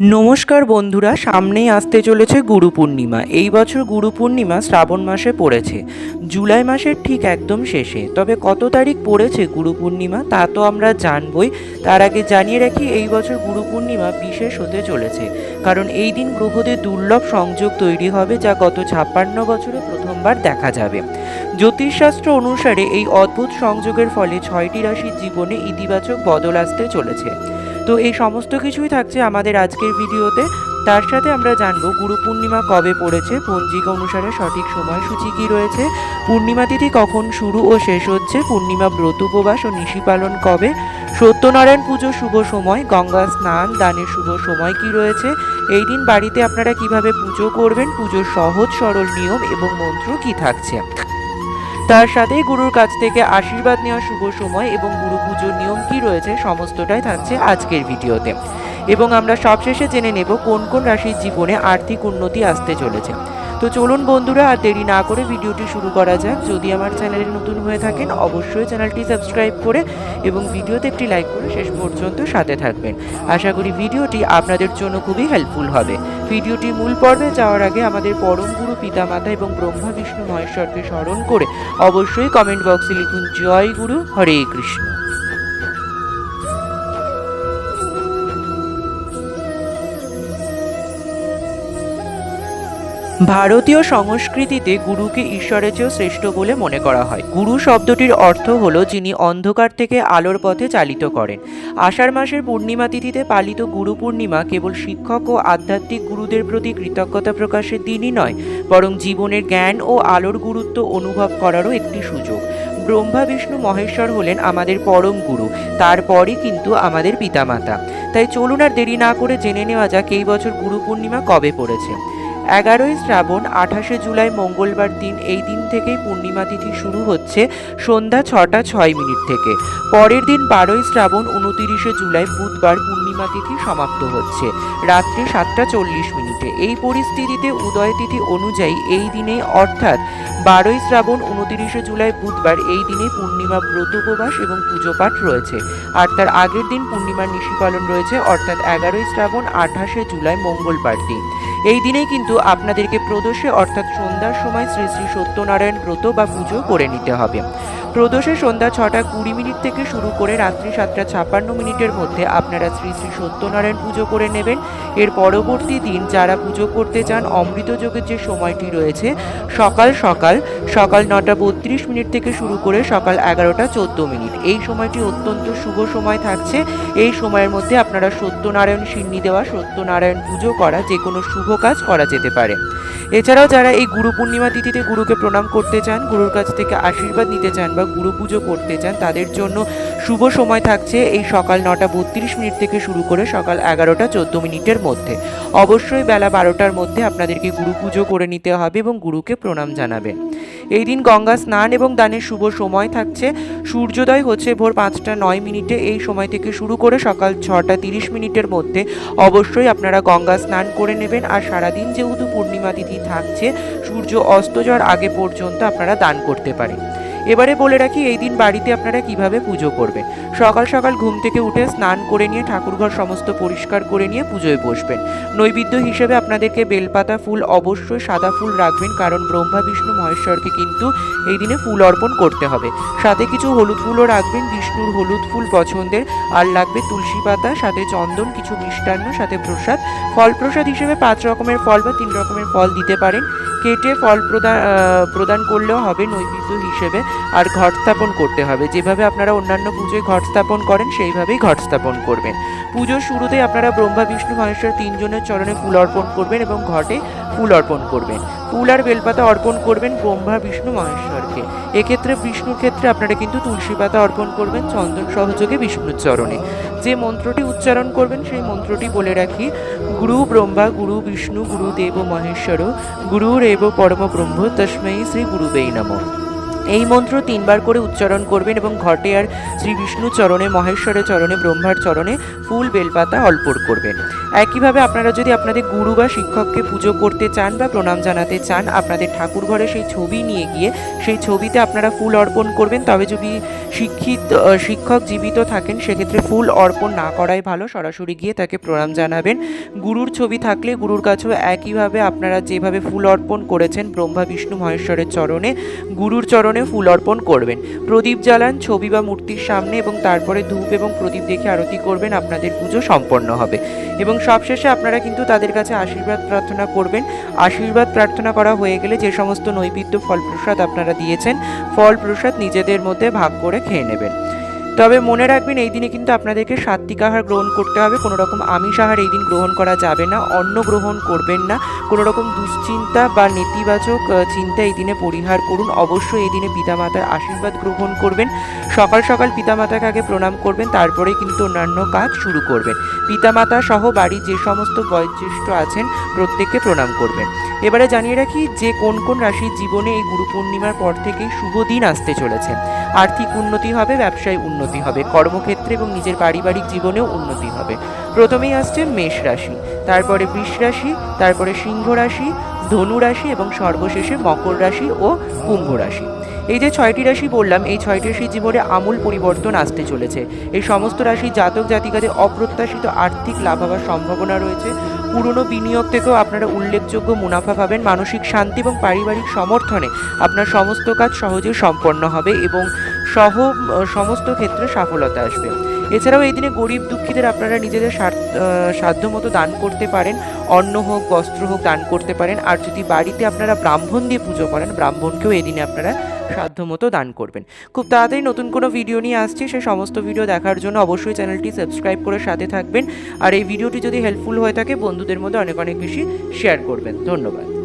নমস্কার বন্ধুরা, সামনেই আসতে চলেছে গুরু পূর্ণিমা। এই বছর গুরু পূর্ণিমা শ্রাবণ মাসে পড়েছে, জুলাই মাসের ঠিক একদম শেষে। তবে কত তারিখ পড়েছে গুরু পূর্ণিমা তা তো আমরা জানবই। তার আগে জানিয়ে রাখি, এই বছর গুরু পূর্ণিমা বিশেষ হতে চলেছে, কারণ এই দিন গ্রহদের দুর্লভ সংযোগ তৈরি হবে, যা গত 56 বছরে প্রথমবার দেখা যাবে। জ্যোতিষশাস্ত্র অনুসারে এই অদ্ভুত সংযোগের ফলে 6টি রাশির জীবনে ইতিবাচক বদল আসতে চলেছে। তো এই সমস্ত কিছুই থাকছে আমাদের আজকের ভিডিওতে। তার সাথে আমরা জানবো গুরু পূর্ণিমা কবে পড়েছে, পঞ্জিকা অনুসারে সঠিক সময়সূচি কী রয়েছে, পূর্ণিমা তিথি কখন শুরু ও শেষ হচ্ছে, পূর্ণিমা ব্রত উপবাস ও নিশি পালন কবে, সত্যনারায়ণ পুজো শুভ সময়, গঙ্গা স্নান দানের শুভ সময় কি রয়েছে, এই দিন বাড়িতে আপনারা কিভাবে পুজো করবেন, পুজোর সহজ সরল নিয়ম এবং মন্ত্র কি থাকছে, তার সাথেই গুরুর কাছ থেকে আশীর্বাদ নেওয়ার শুভ সময় এবং গুরু পুজোর নিয়ম কি রয়েছে, সমস্তটাই থাকছে আজকের ভিডিওতে। এবং আমরা সবশেষে জেনে নেব কোন কোন রাশির জীবনে আর্থিক উন্নতি আসতে চলেছে। তো চলুন বন্ধুরা, আর দেরি না করে ভিডিওটি শুরু করা যাক। যদি আমার চ্যানেলে নতুন হয়ে থাকেন, অবশ্যই চ্যানেলটি সাবস্ক্রাইব করে এবং ভিডিওতে একটি লাইক করে শেষ পর্যন্ত সাথে থাকবেন। আশা করি ভিডিওটি আপনাদের জন্য খুবই হেল্পফুল হবে। ভিডিওটি মূল পর্বে যাওয়ার আগে আমাদের পরম গুরু পিতামাতা এবং ব্রহ্মা বিষ্ণু মহেশ্বরকে স্মরণ করে অবশ্যই কমেন্ট বক্সে লিখুন জয় গুরু, হরে কৃষ্ণ। ভারতীয় সংস্কৃতিতে গুরুকে ঈশ্বরের চেয়েও শ্রেষ্ঠ বলে মনে করা হয়। গুরু শব্দটির অর্থ হলো যিনি অন্ধকার থেকে আলোর পথে চালিত করেন। আষাঢ় মাসের পূর্ণিমা তিথিতে পালিত গুরু পূর্ণিমা কেবল শিক্ষক ও আধ্যাত্মিক গুরুদের প্রতি কৃতজ্ঞতা প্রকাশের দিনই নয়, বরং জীবনের জ্ঞান ও আলোর গুরুত্ব অনুভব করারও একটি সুযোগ। ব্রহ্মা বিষ্ণু মহেশ্বর হলেন আমাদের পরম গুরু, তারপরই কিন্তু আমাদের পিতামাতা। তাই চলুন আর দেরি না করে জেনে নেওয়া যাক এই বছর গুরু পূর্ণিমা কবে পড়েছে। 11ই শ্রাবণ 28শে জুলাই মঙ্গলবার দিন। এই দিন থেকেই পূর্ণিমা তিথি শুরু হচ্ছে সন্ধ্যা 6টা 6 মিনিট থেকে। পরের দিন 12ই শ্রাবণ 29শে জুলাই বুধবার পূর্ণিমা তিথি সমাপ্ত হচ্ছে রাত্রি 7টা 40 মিনিটে। এই পরিস্থিতিতে উদয় তিথি অনুযায়ী এই দিনে অর্থাৎ 12ই শ্রাবণ 29শে জুলাই বুধবার এই দিনে পূর্ণিমা ব্রত উপবাস এবং পুজো পাঠ রয়েছে। আর তার আগের দিন পূর্ণিমার নিশি পালন রয়েছে, অর্থাৎ 11ই শ্রাবণ 28শে জুলাই মঙ্গলবার দিন। এই দিনেই কিন্তু আপনাদেরকে প্রদোষে অর্থাৎ সন্ধ্যার সময় শ্রী শ্রী সত্যনারায়ণ ব্রত বা পুজো করে নিতে হবে। প্রদোষে সন্ধ্যা 6টা 20 মিনিট থেকে শুরু করে রাত্রি 7টা 56 মিনিটের মধ্যে আপনারা শ্রী শ্রী সত্যনারায়ণ পুজো করে নেবেন। এর পরবর্তী দিন যারা পুজো করতে চান, অমৃত যোগের যে সময়টি রয়েছে সকাল 9টা 32 মিনিট থেকে শুরু করে সকাল 11টা 14 মিনিট, এই সময়টি অত্যন্ত শুভ সময় থাকছে। এই সময়ের মধ্যে আপনারা সত্যনারায়ণ সিন্নি দেওয়া, সত্যনারায়ণ পুজো করা, যে কোনো শুভ কাজ করা যেতে পারে। এছাড়াও যারা এই গুরু পূর্ণিমা তিথিতে গুরুকে প্রণাম করতে চান, গুরুর কাছ থেকে আশীর্বাদ নিতে চান বা গুরু পুজো করতে চান, তাদের জন্য শুভ সময় থাকছে এই সকাল 9টা 32 মিনিট থেকে শুরু করে সকাল 11টা 14 মিনিটের মধ্যে। অবশ্যই বেলা 12টার মধ্যে আপনাদেরকে গুরু পুজো করে নিতে হবে এবং গুরুকে প্রণাম জানাবেন। এই দিন গঙ্গা স্নান এবং দানের শুভ সময় থাকছে। সূর্যোদয় হচ্ছে ভোর 5টা 9 মিনিটে। এই সময় থেকে শুরু করে সকাল 6টা 30 মিনিটের মধ্যে অবশ্যই আপনারা গঙ্গা স্নান করে নেবেন। আর সারাদিন যেহেতু পূর্ণিমা তিথি থাকছে, সূর্য অস্ত যাওয়ার আগে পর্যন্ত আপনারা দান করতে পারেন। এবারে বলে রাখি এই দিন বাড়িতে আপনারা কিভাবে পুজো করবেন। সকাল সকাল ঘুম থেকে উঠে স্নান করে নিয়ে ঠাকুরঘর সমস্ত পরিষ্কার করে নিয়ে পুজোয় বসবেন। নৈবেদ্য হিসেবে আপনাদেরকে বেলপাতা ফুল, অবশ্যই সাদা ফুল রাখবেন, কারণ ব্রহ্মা বিষ্ণু মহেশ্বরকে কিন্তু এই দিনে ফুল অর্পণ করতে হবে। সাথে কিছু হলুদ ফুলও রাখবেন, বিষ্ণুর হলুদ ফুল পছন্দের। আর লাগবে তুলসী পাতা, সাথে চন্দন, কিছু মিষ্টান্ন, সাথে প্রসাদ। ফল প্রসাদ হিসেবে 5 রকমের ফল বা 3 রকমের ফল দিতে পারেন। কেটে ফল প্রদান করলেও হবে নৈবেদ্য হিসেবে। আর ঘট স্থাপন করতে হবে, যেভাবে আপনারা অন্যান্য পুজোয় ঘট স্থাপন করেন সেইভাবেই ঘট স্থাপন করবেন। পুজোর শুরুতেই আপনারা ব্রহ্মা বিষ্ণু মহেশ্বর 3 জনের চরণে ফুল অর্পণ করবেন এবং ঘটে ফুল অর্পণ করবেন। ফুল আর বেলপাতা অর্পণ করবেন ব্রহ্মা বিষ্ণু মহেশ্বরকে। এক্ষেত্রে বিষ্ণুর ক্ষেত্রে আপনারা কিন্তু তুলসী পাতা অর্পণ করবেন চন্দন সহযোগে বিষ্ণুর চরণে। যে মন্ত্রটি উচ্চারণ করবেন সেই মন্ত্রটি বলে রাখি: গুরু ব্রহ্মা গুরু বিষ্ণু গুরুদেব মহেশ্বর গুরুরেব পরম ব্রহ্ম তস্मै শ্রী গুরুবে নমঃ। এই মন্ত্র 3 বার করে উচ্চারণ করবেন এবং ঘটে আর শ্রী বিষ্ণুর চরণে, মহেশ্বরের চরণে, ব্রহ্মার চরণে ফুল বেলপাতা অর্পণ করবেন। একইভাবে আপনারা যদি আপনাদের গুরু বা শিক্ষককে পুজো করতে চান বা প্রণাম জানাতে চান, আপনাদের ঠাকুর ঘরে সেই ছবি নিয়ে গিয়ে সেই ছবিতে আপনারা ফুল অর্পণ করবেন। তবে যদি শিক্ষক জীবিত থাকেন সেক্ষেত্রে ফুল অর্পণ না করাই ভালো, সরাসরি গিয়ে তাকে প্রণাম জানাবেন। গুরুর ছবি থাকলে গুরুর কাছেও একইভাবে আপনারা যেভাবে ফুল অর্পণ করেছেন ব্রহ্মা বিষ্ণু মহেশ্বরের চরণে, গুরুর চরণে ফুল অর্পণ করবেন। প্রদীপ জ্বালান ছবি বা মূর্তির সামনে এবং তারপরে ধূপ এবং প্রদীপ দেখে আরতি করবেন, আপনাদের পুজো সম্পন্ন হবে। এবং সবশেষে আপনারা কিন্তু তাদের কাছে আশীর্বাদ প্রার্থনা করবেন। আশীর্বাদ প্রার্থনা করা হয়ে গেলে যে সমস্ত নৈবেদ্য ফল প্রসাদ আপনারা দিয়েছেন, ফল প্রসাদ নিজেদের মধ্যে ভাগ করে খেয়ে নেবেন। তবে মনে রাখবেন এই দিনে কিন্তু আপনাদেরকে সাত্বিক আহার গ্রহণ করতে হবে, কোনো রকম আমিষ আহার এই দিন গ্রহণ করা যাবে না, অন্ন গ্রহণ করবেন না, কোনো রকম দুশ্চিন্তা বা নেতিবাচক চিন্তা এই দিনে পরিহার করুন। অবশ্যই এই দিনে পিতামাতার আশীর্বাদ গ্রহণ করবেন। সকাল সকাল পিতামাতাকে আগে প্রণাম করবেন, তারপরে কিন্তু অন্যান্য কাজ শুরু করবেন। পিতামাতা সহ বাড়ির যে সমস্ত বয়োজ্যেষ্ঠ আছেন প্রত্যেককে প্রণাম করবেন। এবারে জানিয়ে রাখি যে কোন কোন রাশির জীবনে এই গুরু পূর্ণিমার পর থেকেই শুভ দিন আসতে চলেছে। আর্থিক উন্নতি হবে, ব্যবসায় উন্নতি হবে, কর্মক্ষেত্রে এবং নিজের পারিবারিক জীবনেও উন্নতি হবে। প্রথমেই আসছে মেষ রাশি, তারপরে বৃষ রাশি, তারপরে সিংহ রাশি, ধনু রাশি এবং সর্বশেষে মকর রাশি ও কুম্ভ রাশি। এই যে 6টি রাশি বললাম, এই 6টি রাশির জীবনে আমূল পরিবর্তন আসতে চলেছে। এই সমস্ত রাশি জাতক জাতিকাদের অপ্রত্যাশিত আর্থিক লাভ হওয়ার সম্ভাবনা রয়েছে। পুরনো বিনিয়োগ থেকেও আপনারা উল্লেখযোগ্য মুনাফা পাবেন। মানসিক শান্তি এবং পারিবারিক সমর্থনে আপনার সমস্ত কাজ সহজে সম্পন্ন হবে এবং সমস্ত ক্ষেত্রে সফলতা আসবে। এছাড়াও এই দিনে গরিব দুঃখীদের আপনারা নিজেদের সাধ্যমতো দান করতে পারেন, অন্ন হোক বস্ত্র হোক দান করতে পারেন। আর যদি বাড়িতে আপনারা ব্রাহ্মণ দিয়ে পুজো করেন, ব্রাহ্মণকেও এই দিনে আপনারা সাধ্যমতো দান করবেন। খুব তাড়াতাড়ি নতুন কোনো ভিডিও নিয়ে আসছি, সেই সমস্ত ভিডিও দেখার জন্য অবশ্যই চ্যানেলটি সাবস্ক্রাইব করে সাথে থাকবেন। আর এই ভিডিওটি যদি হেল্পফুল হয়ে থাকে বন্ধুদের মধ্যে অনেক অনেক বেশি শেয়ার করবেন। ধন্যবাদ।